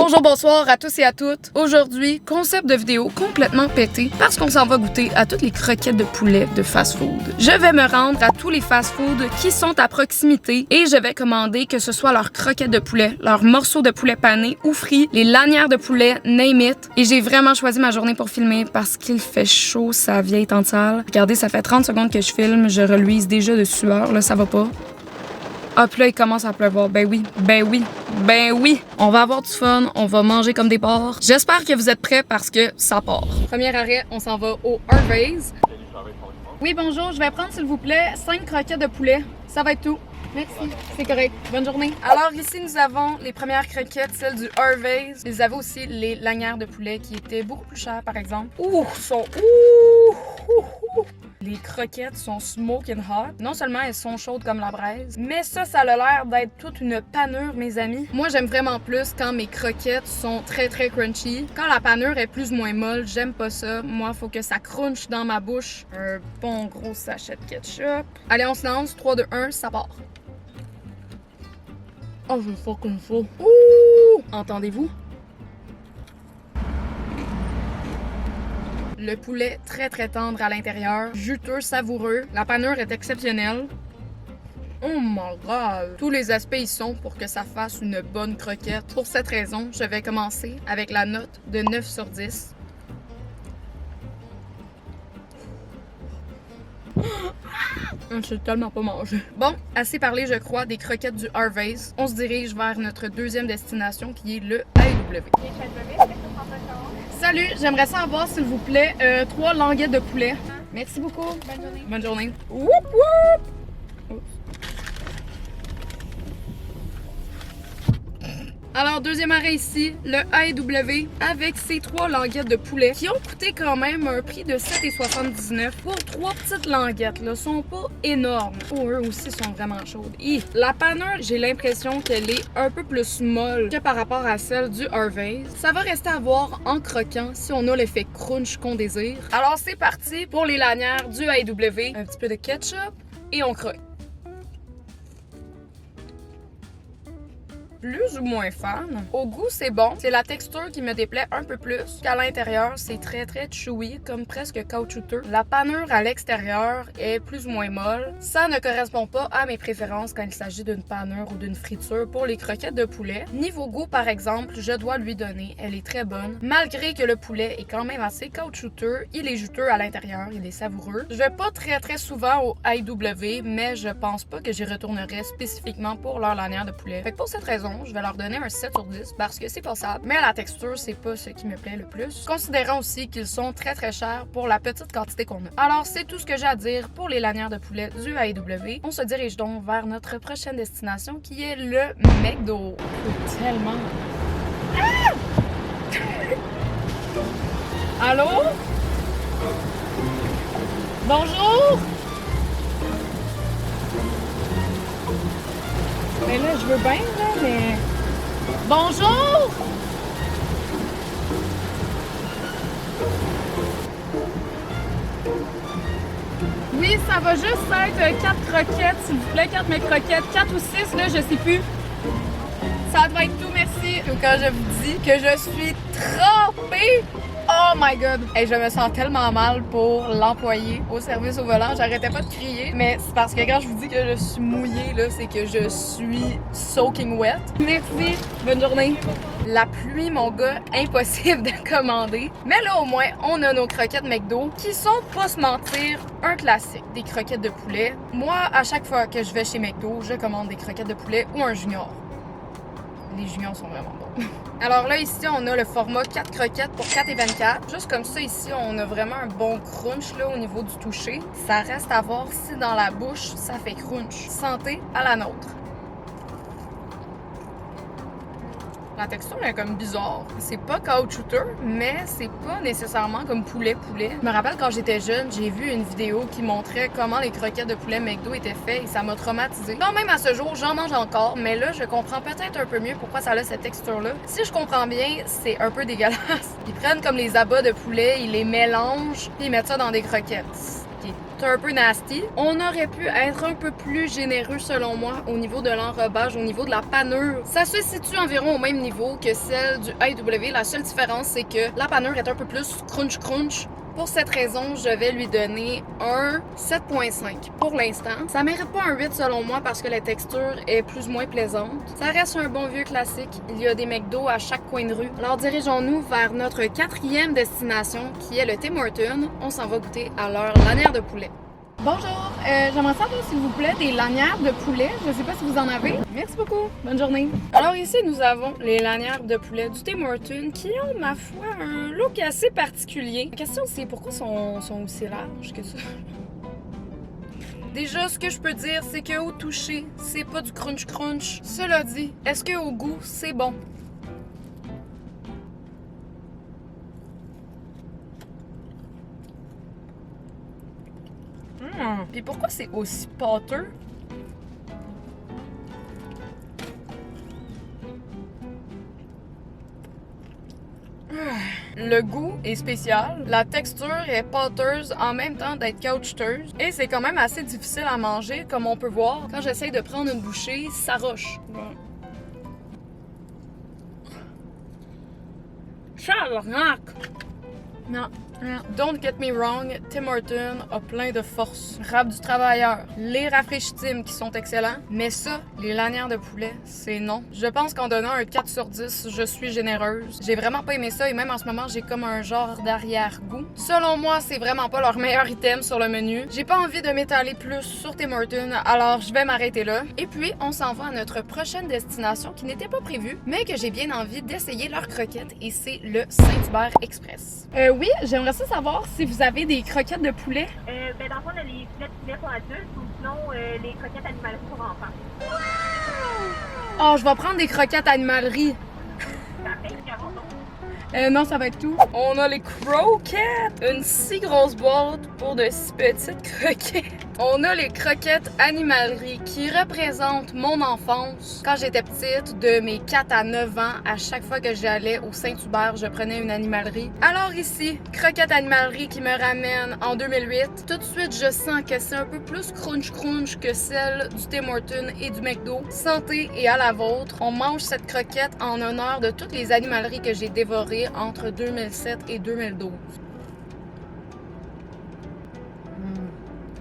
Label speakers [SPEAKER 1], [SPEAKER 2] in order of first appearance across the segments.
[SPEAKER 1] Bonjour, bonsoir à tous et à toutes. Aujourd'hui, concept de vidéo complètement pété parce qu'on s'en va goûter à toutes les croquettes de poulet de fast-food. Je vais me rendre à tous les fast-food qui sont à proximité et je vais commander que ce soit leurs croquettes de poulet, leurs morceaux de poulet pané ou frits, les lanières de poulet, name it. Et j'ai vraiment choisi ma journée pour filmer parce qu'il fait chaud, sa vieille tente sale. Regardez, ça fait 30 secondes que je filme, je reluise déjà de sueur, là, ça va pas. Ah, puis là, il commence à pleuvoir. Ben oui. On va avoir du fun, on va manger comme des porcs. J'espère que vous êtes prêts parce que ça part. Premier arrêt, on s'en va au Harvey's. Oui, bonjour, je vais prendre, s'il vous plaît, 5 croquettes de poulet. Ça va être tout. Merci, c'est correct. Bonne journée. Alors ici, nous avons les premières croquettes, celles du Harvey's. Ils avaient aussi les lanières de poulet qui étaient beaucoup plus chères, par exemple. Les croquettes sont smoking hot. Non seulement elles sont chaudes comme la braise, mais ça a l'air d'être toute une panure, mes amis. Moi, j'aime vraiment plus quand mes croquettes sont très crunchy. Quand la panure est plus ou moins molle, j'aime pas ça. Moi, faut que ça crunche dans ma bouche. Un bon gros sachet de ketchup. Allez, on se lance. 3, 2, 1, ça part. Oh, je fucking chaud. Ouh! Entendez-vous? Le poulet très tendre à l'intérieur, juteux, savoureux. La panure est exceptionnelle. Oh my god! Tous les aspects y sont pour que ça fasse une bonne croquette. Pour cette raison, je vais commencer avec la note de 9 sur 10. Je sais tellement pas manger. Bon, assez parlé, je crois, des croquettes du Harvey's. On se dirige vers notre deuxième destination qui est le AEW. Salut, j'aimerais ça avoir, s'il vous plaît, 3 languettes de poulet. Merci beaucoup. Bonne journée. Bonne journée. Whoop, whoop. Alors, deuxième arrêt ici, le AEW avec ces 3 languettes de poulet qui ont coûté quand même un prix de 7,79 pour 3 petites languettes. Là, sont pas énormes. Oh, eux aussi sont vraiment chaudes. Et la panure, j'ai l'impression qu'elle est un peu plus molle que par rapport à celle du Harvey's. Ça va rester à voir en croquant si on a l'effet crunch qu'on désire. Alors, c'est parti pour les lanières du AEW. Un petit peu de ketchup et on croque. Plus ou moins fan. Au goût, c'est bon. C'est la texture qui me déplaît un peu plus. Qu'à l'intérieur, c'est très chewy, comme presque caoutchouteux. La panure à l'extérieur est plus ou moins molle. Ça ne correspond pas à mes préférences quand il s'agit d'une panure ou d'une friture pour les croquettes de poulet. Niveau goût, par exemple, je dois lui donner. Elle est très bonne. Malgré que le poulet est quand même assez caoutchouteux, il est juteux à l'intérieur, il est savoureux. Je vais pas très souvent au AEW, mais je pense pas que j'y retournerai spécifiquement pour leur lanière de poulet. Fait que pour cette raison, je vais leur donner un 7 sur 10 parce que c'est passable, mais la texture, c'est pas ce qui me plaît le plus. Considérant aussi qu'ils sont très chers pour la petite quantité qu'on a. Alors, c'est tout ce que j'ai à dire pour les lanières de poulet du AEW. On se dirige donc vers notre prochaine destination qui est le McDo. C'est tellement... Ah! Allô? Bonjour? Mais là, je veux bien, là, mais... Bonjour! Oui, ça va juste être 4 croquettes, s'il vous plaît, 4 mes croquettes, 4 ou 6, là, je sais plus. Ça doit être tout, merci. Quand je vous dis que je suis trempée, oh my god! Et je me sens tellement mal pour l'employé au service au volant. J'arrêtais pas de crier, mais c'est parce que quand je vous dis que je suis mouillée, là, c'est que je suis soaking wet. Merci, bonne journée. La pluie, mon gars, impossible de commander. Mais là, au moins, on a nos croquettes McDo qui sont, pas se mentir, un classique. Des croquettes de poulet. Moi, à chaque fois que je vais chez McDo, je commande des croquettes de poulet ou un junior. Les juniors sont vraiment bons. Alors là, ici, on a le format 4 croquettes pour 4,24. Juste comme ça, ici, on a vraiment un bon crunch là, au niveau du toucher. Ça reste à voir si dans la bouche, ça fait crunch. Santé à la nôtre. La texture est comme bizarre. C'est pas caoutchouteux, mais c'est pas nécessairement comme poulet. Je me rappelle quand j'étais jeune, j'ai vu une vidéo qui montrait comment les croquettes de poulet McDo étaient faites et ça m'a traumatisée. Quand même à ce jour, j'en mange encore, mais là, je comprends peut-être un peu mieux pourquoi ça a cette texture-là. Si je comprends bien, c'est un peu dégueulasse. Ils prennent comme les abats de poulet, ils les mélangent, puis ils mettent ça dans des croquettes. Ce qui est être un peu nasty. On aurait pu être un peu plus généreux selon moi au niveau de l'enrobage, au niveau de la panure. Ça se situe environ au même niveau que celle du AEW. La seule différence, c'est que la panure est un peu plus crunch. Pour cette raison, je vais lui donner un 7.5 pour l'instant. Ça mérite pas un 8 selon moi parce que la texture est plus ou moins plaisante. Ça reste un bon vieux classique. Il y a des McDo à chaque coin de rue. Alors dirigeons-nous vers notre 4e destination qui est le Tim Hortons. On s'en va goûter à leur lanière de poulet. Bonjour, j'aimerais savoir s'il vous plaît des lanières de poulet. Je ne sais pas si vous en avez. Merci beaucoup. Bonne journée. Alors ici, nous avons les lanières de poulet du Tim Hortons qui ont, ma foi, un look assez particulier. La question, c'est pourquoi sont aussi larges que ça? Déjà, ce que je peux dire, c'est qu'au toucher, c'est pas du crunch. Cela dit, est-ce qu'au goût, c'est bon? Puis pourquoi c'est aussi pâteux? Le goût est spécial, la texture est pâteuse en même temps d'être caoutchouteuse et c'est quand même assez difficile à manger comme on peut voir. Quand j'essaye de prendre une bouchée, ça roche. Charles, non. Don't get me wrong, Tim Hortons a plein de force. Rap du travailleur, les rafraîchitimes qui sont excellents, mais ça, les lanières de poulet, c'est non. Je pense qu'en donnant un 4 sur 10, je suis généreuse. J'ai vraiment pas aimé ça et même en ce moment, j'ai comme un genre d'arrière-goût. Selon moi, c'est vraiment pas leur meilleur item sur le menu. J'ai pas envie de m'étaler plus sur Tim Hortons, alors je vais m'arrêter là. Et puis, on s'en va à notre prochaine destination qui n'était pas prévue, mais que j'ai bien envie d'essayer leurs croquettes et c'est le Saint-Hubert Express. Oui, j'aimerais ça savoir si vous avez des croquettes de poulet.
[SPEAKER 2] Ben dans le fond, on a les filets de poulet pour adultes ou sinon les croquettes animales pour enfants.
[SPEAKER 1] Oh, je vais prendre des croquettes animalerie.
[SPEAKER 2] Parfait,
[SPEAKER 1] Non, ça va être tout. On a les croquettes! Une si grosse boîte pour de si petites croquettes. On a les croquettes animalerie qui représentent mon enfance. Quand j'étais petite, de mes 4 à 9 ans, à chaque fois que j'allais au Saint-Hubert, je prenais une animalerie. Alors ici, croquette animalerie qui me ramène en 2008. Tout de suite, je sens que c'est un peu plus crunch que celle du Tim Hortons et du McDo. Santé et à la vôtre. On mange cette croquette en honneur de toutes les animaleries que j'ai dévorées entre 2007 et 2012.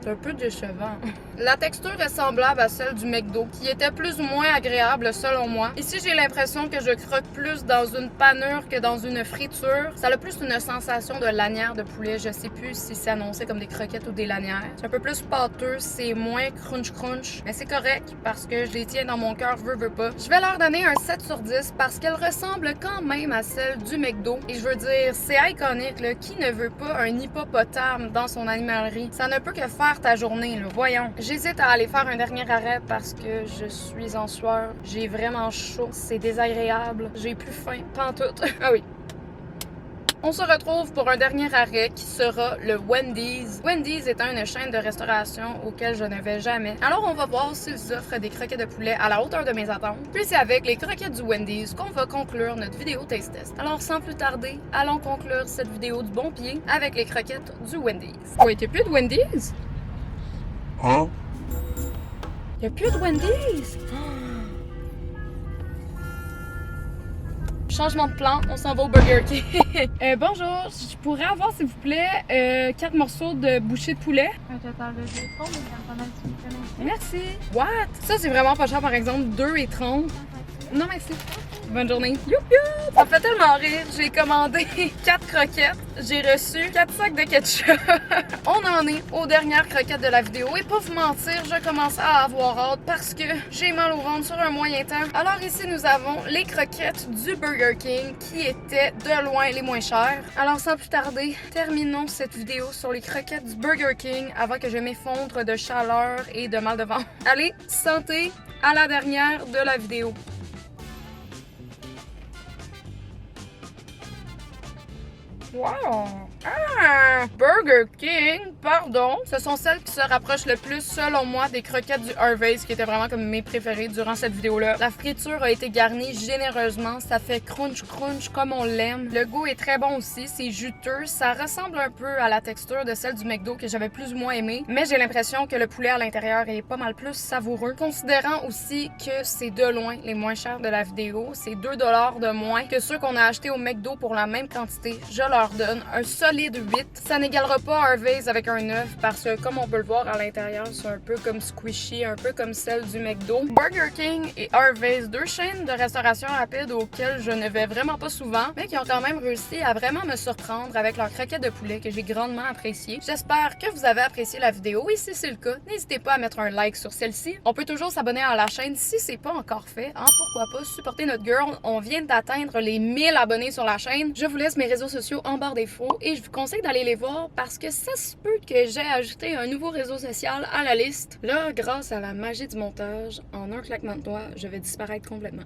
[SPEAKER 1] C'est un peu décevant. La texture est semblable à celle du McDo, qui était plus ou moins agréable selon moi. Ici, j'ai l'impression que je croque plus dans une panure que dans une friture. Ça a plus une sensation de lanière de poulet. Je sais plus si c'est annoncé comme des croquettes ou des lanières. C'est un peu plus pâteux, c'est moins crunch. Mais c'est correct parce que je les tiens dans mon cœur, veux pas. Je vais leur donner un 7 sur 10 parce qu'elles ressemblent quand même à celle du McDo. Et je veux dire, c'est iconique, là. Qui ne veut pas un hippopotame dans son animalerie? Ça ne peut que faire ta journée, là. Voyons. J'hésite à aller faire un dernier arrêt parce que je suis en sueur. J'ai vraiment chaud. C'est désagréable. J'ai plus faim. Pantoute. Ah oui. On se retrouve pour un dernier arrêt qui sera le Wendy's. Wendy's étant une chaîne de restauration auquel je ne vais jamais. Alors on va voir s'ils offrent des croquettes de poulet à la hauteur de mes attentes. Puis c'est avec les croquettes du Wendy's qu'on va conclure notre vidéo taste test. Alors sans plus tarder, allons conclure cette vidéo du bon pied avec les croquettes du Wendy's. Ouais, t'es plus de Wendy's?
[SPEAKER 3] Hein?
[SPEAKER 1] Y'a plus de Wendy's? Changement de plan, on s'en va au Burger King. Bonjour, je pourrais avoir s'il vous plaît 4 morceaux de bouchée de poulet? Merci. What? Ça c'est vraiment pas cher par exemple, 2,30. Non merci. Bonne journée. Youpi! Ça me fait tellement rire. J'ai commandé 4 croquettes. J'ai reçu 4 sacs de ketchup. On en est aux dernières croquettes de la vidéo. Et pour vous mentir, je commence à avoir hâte parce que j'ai mal au ventre sur un moyen temps. Alors ici, nous avons les croquettes du Burger King qui étaient de loin les moins chères. Alors sans plus tarder, terminons cette vidéo sur les croquettes du Burger King avant que je m'effondre de chaleur et de mal de ventre. Allez, santé à la dernière de la vidéo. Wow! Ah! Burger King, pardon. Ce sont celles qui se rapprochent le plus, selon moi, des croquettes du Harvey's, qui étaient vraiment comme mes préférées durant cette vidéo-là. La friture a été garnie généreusement. Ça fait crunch crunch comme on l'aime. Le goût est très bon aussi. C'est juteux. Ça ressemble un peu à la texture de celle du McDo que j'avais plus ou moins aimé. Mais j'ai l'impression que le poulet à l'intérieur est pas mal plus savoureux. Considérant aussi que c'est de loin les moins chers de la vidéo, c'est 2 $ de moins que ceux qu'on a achetés au McDo pour la même quantité. Je leur donne un solide 8. Ça n'égalera pas Harvey's avec un 9 parce que, comme on peut le voir à l'intérieur, c'est un peu comme squishy, un peu comme celle du McDo. Burger King et Harvey's, deux chaînes de restauration rapide auxquelles je ne vais vraiment pas souvent, mais qui ont quand même réussi à vraiment me surprendre avec leur croquette de poulet que j'ai grandement apprécié. J'espère que vous avez apprécié la vidéo et si c'est le cas, n'hésitez pas à mettre un like sur celle-ci. On peut toujours s'abonner à la chaîne si c'est pas encore fait. Hein, pourquoi pas supporter notre girl. On vient d'atteindre les 1000 abonnés sur la chaîne. Je vous laisse mes réseaux sociaux en barre d'infos et je vous conseille d'aller les voir parce que ça se peut que j'ai ajouté un nouveau réseau social à la liste. Là, grâce à la magie du montage, en un claquement de doigts, je vais disparaître complètement.